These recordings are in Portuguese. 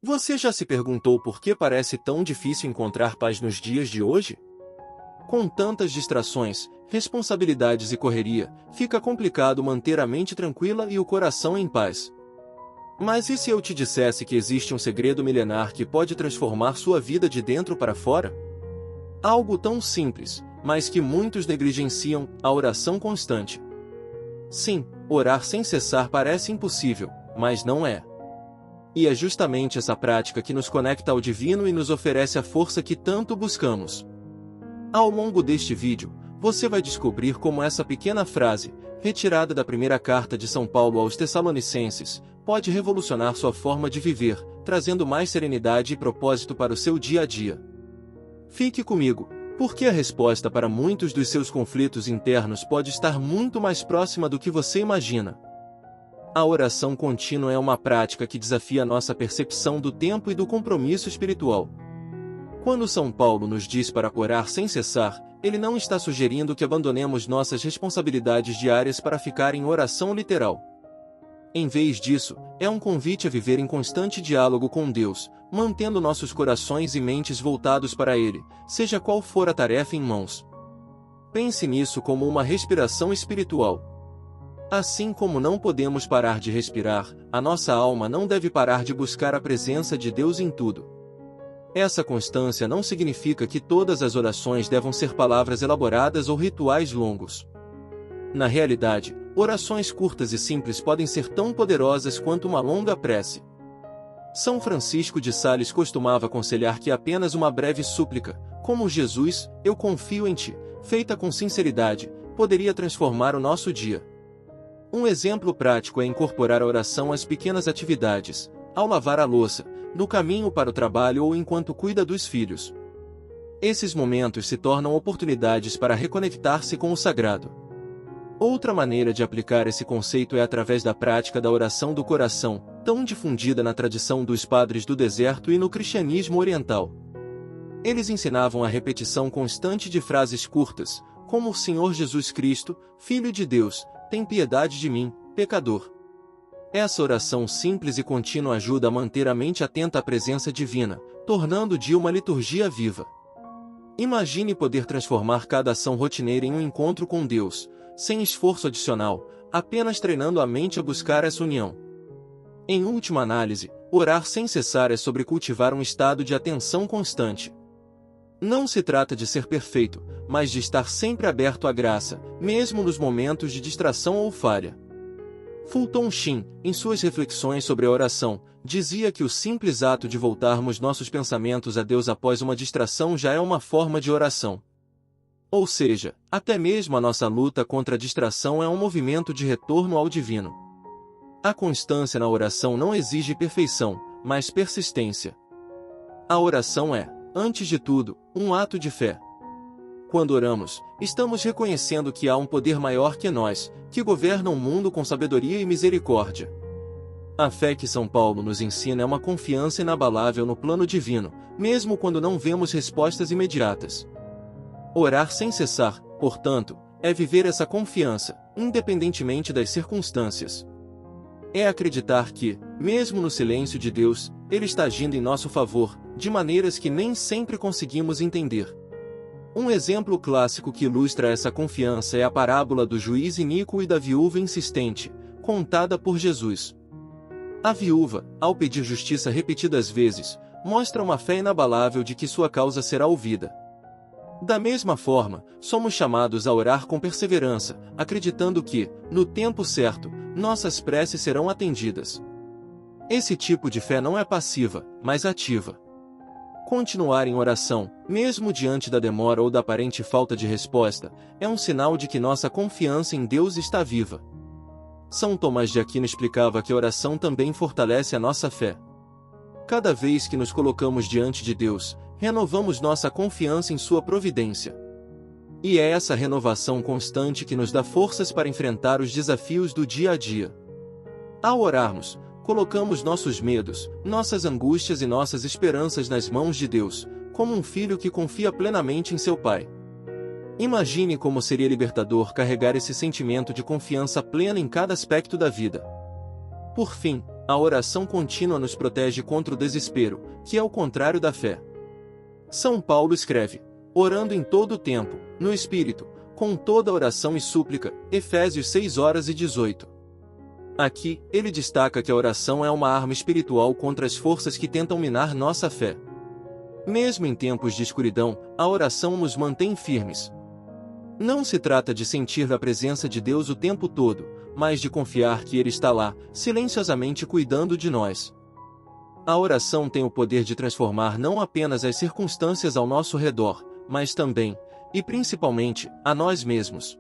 Você já se perguntou por que parece tão difícil encontrar paz nos dias de hoje? Com tantas distrações, responsabilidades e correria, fica complicado manter a mente tranquila e o coração em paz. Mas e se eu te dissesse que existe um segredo milenar que pode transformar sua vida de dentro para fora? Algo tão simples, mas que muitos negligenciam: a oração constante. Sim, orar sem cessar parece impossível, mas não é. E é justamente essa prática que nos conecta ao divino e nos oferece a força que tanto buscamos. Ao longo deste vídeo, você vai descobrir como essa pequena frase, retirada da primeira carta de São Paulo aos Tessalonicenses, pode revolucionar sua forma de viver, trazendo mais serenidade e propósito para o seu dia a dia. Fique comigo, porque a resposta para muitos dos seus conflitos internos pode estar muito mais próxima do que você imagina. A oração contínua é uma prática que desafia nossa percepção do tempo e do compromisso espiritual. Quando São Paulo nos diz para orar sem cessar, ele não está sugerindo que abandonemos nossas responsabilidades diárias para ficar em oração literal. Em vez disso, é um convite a viver em constante diálogo com Deus, mantendo nossos corações e mentes voltados para Ele, seja qual for a tarefa em mãos. Pense nisso como uma respiração espiritual. Assim como não podemos parar de respirar, a nossa alma não deve parar de buscar a presença de Deus em tudo. Essa constância não significa que todas as orações devam ser palavras elaboradas ou rituais longos. Na realidade, orações curtas e simples podem ser tão poderosas quanto uma longa prece. São Francisco de Sales costumava aconselhar que apenas uma breve súplica, como Jesus, eu confio em ti, feita com sinceridade, poderia transformar o nosso dia. Um exemplo prático é incorporar a oração às pequenas atividades, ao lavar a louça, no caminho para o trabalho ou enquanto cuida dos filhos. Esses momentos se tornam oportunidades para reconectar-se com o sagrado. Outra maneira de aplicar esse conceito é através da prática da oração do coração, tão difundida na tradição dos padres do deserto e no cristianismo oriental. Eles ensinavam a repetição constante de frases curtas, como o Senhor Jesus Cristo, Filho de Deus, tem piedade de mim, pecador. Essa oração simples e contínua ajuda a manter a mente atenta à presença divina, tornando o dia uma liturgia viva. Imagine poder transformar cada ação rotineira em um encontro com Deus, sem esforço adicional, apenas treinando a mente a buscar essa união. Em última análise, orar sem cessar é sobre cultivar um estado de atenção constante. Não se trata de ser perfeito, mas de estar sempre aberto à graça, mesmo nos momentos de distração ou falha. Fulton Sheen, em suas reflexões sobre a oração, dizia que o simples ato de voltarmos nossos pensamentos a Deus após uma distração já é uma forma de oração. Ou seja, até mesmo a nossa luta contra a distração é um movimento de retorno ao divino. A constância na oração não exige perfeição, mas persistência. A oração é, antes de tudo, um ato de fé. Quando oramos, estamos reconhecendo que há um poder maior que nós, que governa o mundo com sabedoria e misericórdia. A fé que São Paulo nos ensina é uma confiança inabalável no plano divino, mesmo quando não vemos respostas imediatas. Orar sem cessar, portanto, é viver essa confiança, independentemente das circunstâncias. É acreditar que, mesmo no silêncio de Deus, Ele está agindo em nosso favor, de maneiras que nem sempre conseguimos entender. Um exemplo clássico que ilustra essa confiança é a parábola do juiz iníquo e da viúva insistente, contada por Jesus. A viúva, ao pedir justiça repetidas vezes, mostra uma fé inabalável de que sua causa será ouvida. Da mesma forma, somos chamados a orar com perseverança, acreditando que, no tempo certo, nossas preces serão atendidas. Esse tipo de fé não é passiva, mas ativa. Continuar em oração, mesmo diante da demora ou da aparente falta de resposta, é um sinal de que nossa confiança em Deus está viva. São Tomás de Aquino explicava que a oração também fortalece a nossa fé. Cada vez que nos colocamos diante de Deus, renovamos nossa confiança em sua providência. E é essa renovação constante que nos dá forças para enfrentar os desafios do dia a dia. Ao orarmos, colocamos nossos medos, nossas angústias e nossas esperanças nas mãos de Deus, como um filho que confia plenamente em seu pai. Imagine como seria libertador carregar esse sentimento de confiança plena em cada aspecto da vida. Por fim, A oração contínua nos protege contra o desespero, que é o contrário da fé. São Paulo escreve: orando em todo o tempo, no Espírito, com toda oração e súplica, Efésios 6:18. Aqui, ele destaca que a oração é uma arma espiritual contra as forças que tentam minar nossa fé. Mesmo em tempos de escuridão, a oração nos mantém firmes. Não se trata de sentir a presença de Deus o tempo todo, mas de confiar que Ele está lá, silenciosamente cuidando de nós. A oração tem o poder de transformar não apenas as circunstâncias ao nosso redor, mas também, e principalmente, a nós mesmos.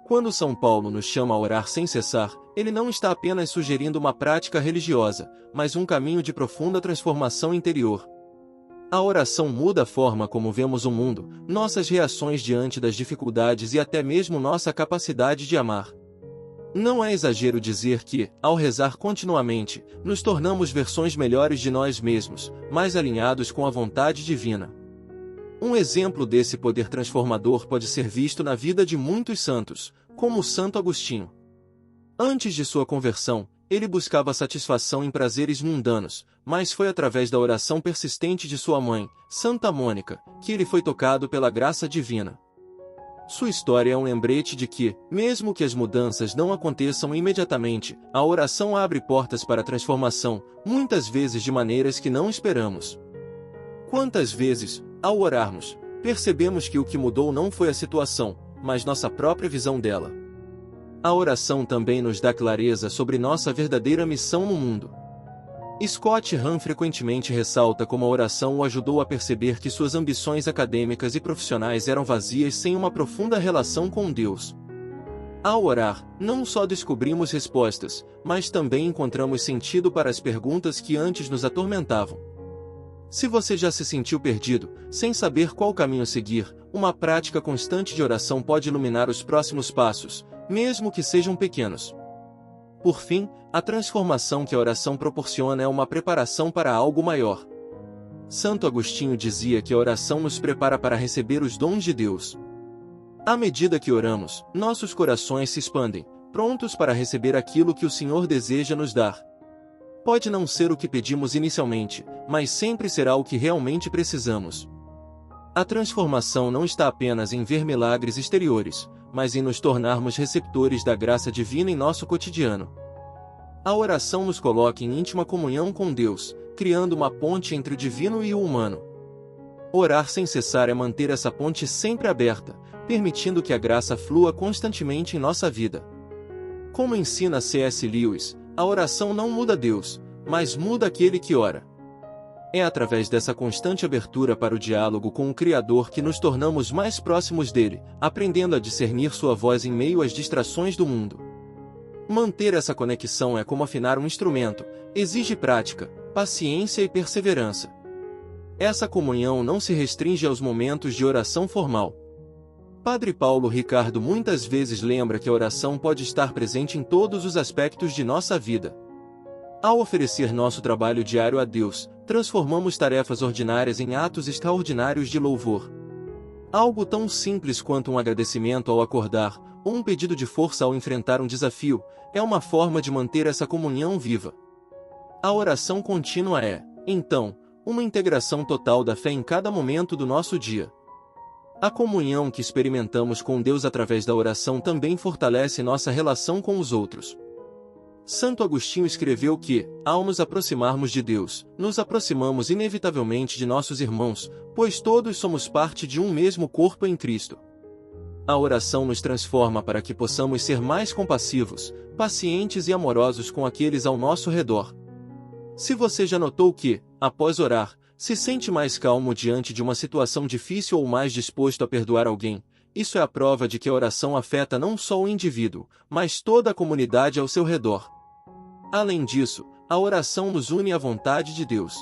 Quando São Paulo nos chama a orar sem cessar, ele não está apenas sugerindo uma prática religiosa, mas um caminho de profunda transformação interior. A oração muda a forma como vemos o mundo, nossas reações diante das dificuldades e até mesmo nossa capacidade de amar. Não é exagero dizer que, ao rezar continuamente, nos tornamos versões melhores de nós mesmos, mais alinhados com a vontade divina. Um exemplo desse poder transformador pode ser visto na vida de muitos santos, como o Santo Agostinho. Antes de sua conversão, ele buscava satisfação em prazeres mundanos, mas foi através da oração persistente de sua mãe, Santa Mônica, que ele foi tocado pela graça divina. Sua história é um lembrete de que, mesmo que as mudanças não aconteçam imediatamente, a oração abre portas para a transformação, muitas vezes de maneiras que não esperamos. Quantas vezes, ao orarmos, percebemos que o que mudou não foi a situação, mas nossa própria visão dela. A oração também nos dá clareza sobre nossa verdadeira missão no mundo. Scott Hahn frequentemente ressalta como a oração o ajudou a perceber que suas ambições acadêmicas e profissionais eram vazias sem uma profunda relação com Deus. Ao orar, não só descobrimos respostas, mas também encontramos sentido para as perguntas que antes nos atormentavam. Se você já se sentiu perdido, sem saber qual caminho seguir, uma prática constante de oração pode iluminar os próximos passos, mesmo que sejam pequenos. Por fim, a transformação que a oração proporciona é uma preparação para algo maior. Santo Agostinho dizia que a oração nos prepara para receber os dons de Deus. À medida que oramos, nossos corações se expandem, prontos para receber aquilo que o Senhor deseja nos dar. Pode não ser o que pedimos inicialmente, mas sempre será o que realmente precisamos. A transformação não está apenas em ver milagres exteriores, mas em nos tornarmos receptores da graça divina em nosso cotidiano. A oração nos coloca em íntima comunhão com Deus, criando uma ponte entre o divino e o humano. Orar sem cessar é manter essa ponte sempre aberta, permitindo que a graça flua constantemente em nossa vida. Como ensina C.S. Lewis, a oração não muda Deus, mas muda aquele que ora. É através dessa constante abertura para o diálogo com o Criador que nos tornamos mais próximos dele, aprendendo a discernir sua voz em meio às distrações do mundo. Manter essa conexão é como afinar um instrumento, exige prática, paciência e perseverança. Essa comunhão não se restringe aos momentos de oração formal. Padre Paulo Ricardo muitas vezes lembra que a oração pode estar presente em todos os aspectos de nossa vida. Ao oferecer nosso trabalho diário a Deus, transformamos tarefas ordinárias em atos extraordinários de louvor. Algo tão simples quanto um agradecimento ao acordar, ou um pedido de força ao enfrentar um desafio, é uma forma de manter essa comunhão viva. A oração contínua é, então, uma integração total da fé em cada momento do nosso dia. A comunhão que experimentamos com Deus através da oração também fortalece nossa relação com os outros. Santo Agostinho escreveu que, ao nos aproximarmos de Deus, nos aproximamos inevitavelmente de nossos irmãos, pois todos somos parte de um mesmo corpo em Cristo. A oração nos transforma para que possamos ser mais compassivos, pacientes e amorosos com aqueles ao nosso redor. Se você já notou que, após orar, se sente mais calmo diante de uma situação difícil ou mais disposto a perdoar alguém, isso é a prova de que a oração afeta não só o indivíduo, mas toda a comunidade ao seu redor. Além disso, a oração nos une à vontade de Deus.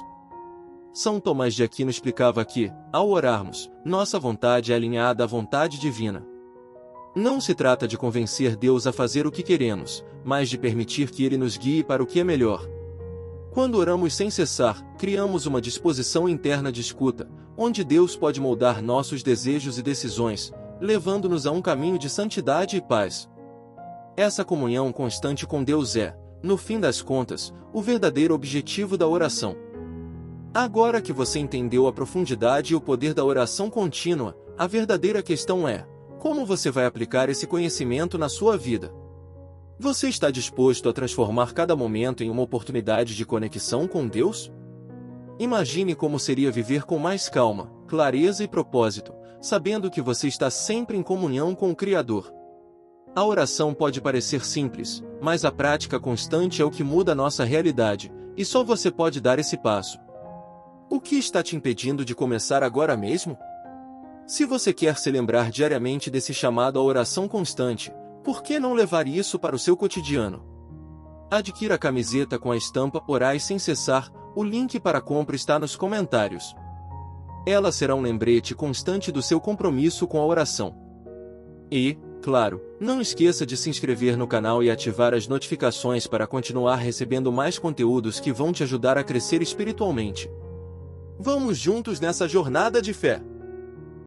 São Tomás de Aquino explicava que, ao orarmos, nossa vontade é alinhada à vontade divina. Não se trata de convencer Deus a fazer o que queremos, mas de permitir que Ele nos guie para o que é melhor. Quando oramos sem cessar, criamos uma disposição interna de escuta, onde Deus pode moldar nossos desejos e decisões, levando-nos a um caminho de santidade e paz. Essa comunhão constante com Deus é, no fim das contas, o verdadeiro objetivo da oração. Agora que você entendeu a profundidade e o poder da oração contínua, a verdadeira questão é: como você vai aplicar esse conhecimento na sua vida? Você está disposto a transformar cada momento em uma oportunidade de conexão com Deus? Imagine como seria viver com mais calma, clareza e propósito, sabendo que você está sempre em comunhão com o Criador. A oração pode parecer simples, mas a prática constante é o que muda a nossa realidade, e só você pode dar esse passo. O que está te impedindo de começar agora mesmo? Se você quer se lembrar diariamente desse chamado à oração constante, por que não levar isso para o seu cotidiano? Adquira a camiseta com a estampa "Orai sem cessar", o link para a compra está nos comentários. Ela será um lembrete constante do seu compromisso com a oração. E, claro, não esqueça de se inscrever no canal e ativar as notificações para continuar recebendo mais conteúdos que vão te ajudar a crescer espiritualmente. Vamos juntos nessa jornada de fé!